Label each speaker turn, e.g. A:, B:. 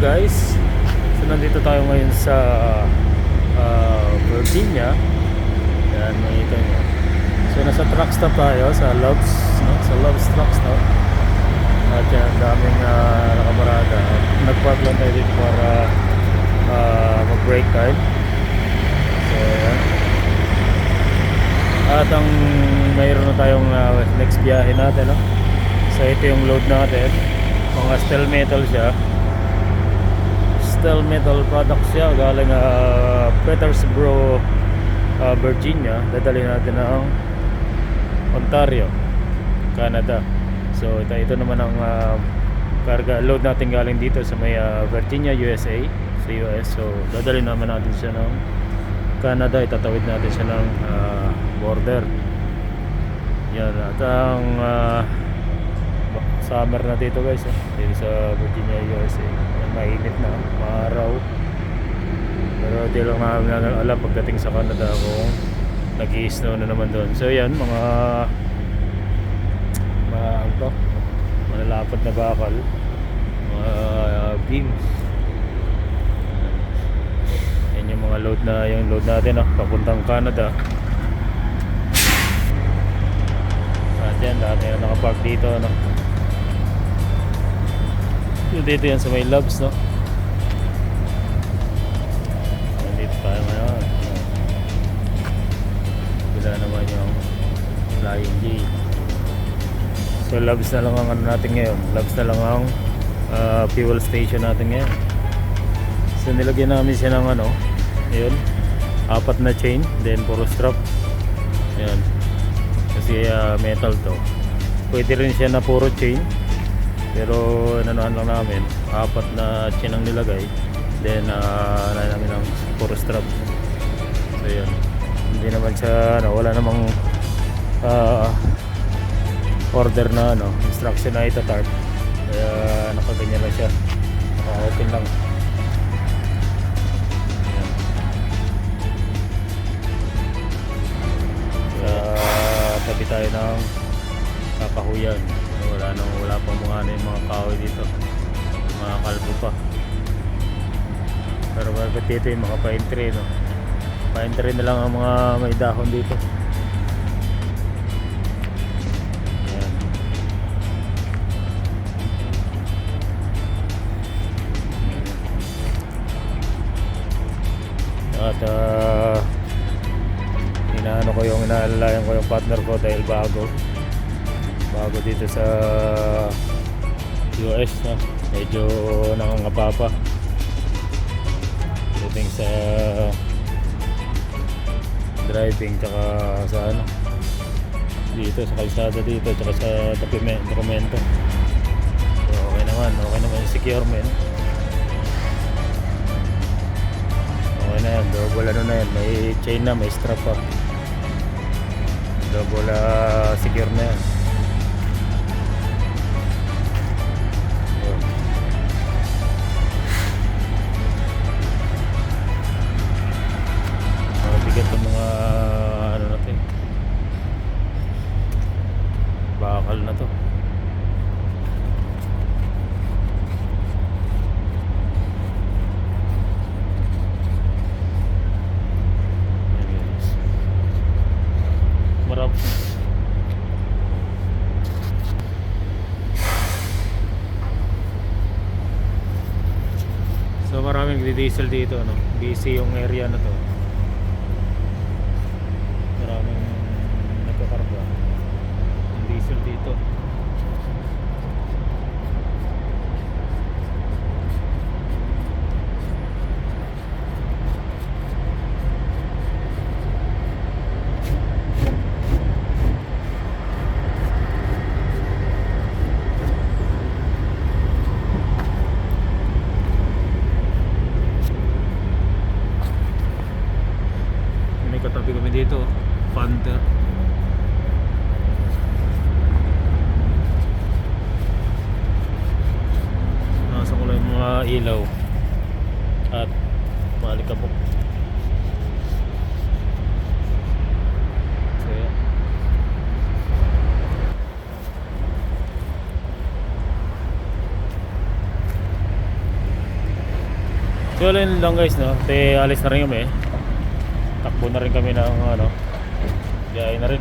A: guys, so nandito tayo ngayon sa Virginia. Yan, makikita nyo. So nasa truck stop tayo sa Love's, no? Sa Love's truck stop. At yan, daming nakaparada. Nag-park lang tayo dito para mag-break time. So yan. At ang mayroon na tayong next biyahe natin, no? So ito yung load natin. Mga steel metal siya. Steel metal product siya. Galing Petersburg, Virginia. Dadali natin ng Ontario, Canada. So ito naman ang karga load natin galing dito sa may Virginia, USA, sa US. So dadali naman natin siya ng Canada. Itatawid natin siya ng border. Yan. At ang summer na dito guys, dito sa Virginia, USA. Yan, mainit na, maaraw. Pero di lang namin alam pagdating sa Canada kung nag-i-snow na naman doon. So yan, mga malalapad na bakal, mga beams. Yan yung mga load natin, papuntang Canada. At yan, dami na nakapark dito, dito yan sa may Love's, nandito tayo ngayon. Bila naman yung Flying J. So Love's na lang ang ano natin ngayon. Love's na lang ang fuel station natin ngayon. So nilagyan namin siya ng yun, 4 na chain, then puro strap. Yan, kasi metal to. Pwede rin siya na puro chain, pero nanuhan lang namin 4 na chain ang nilagay, then namin ng puro strap. So yan, hindi naman siya wala namang order na instruction na ita-tarp, kaya nakaganyan lang siya, naka-open lang. Tabi tayo ng kakahuyan. Wala pang yung mga kahoy dito, mga kalbo pa. Pero bakit dito yung mga pine tree, pine tree na lang ang mga may dahon dito. Ayan. At inaalalayan ko yung partner ko dahil bago dito sa US, medyo nangangapa dating sa driving, tsaka sa dito sa kalsada dito, tsaka sa dokumento. So okay naman yung securement. Okay na yan, double na yan, may chain na, may strap pa, double secure na yan. Bigat ng mga natin, bakal na to. Marami. So maraming diesel dito, busy yung area na to. Maraming nagkakarga yung diesel dito. May katabi kami dito, Panther. Nasa ko lang yung mga ilaw at malikabok. So yan. So yun lang guys, no? Alis na rin kami. Takbo na rin kami ng ano, biyahe na rin.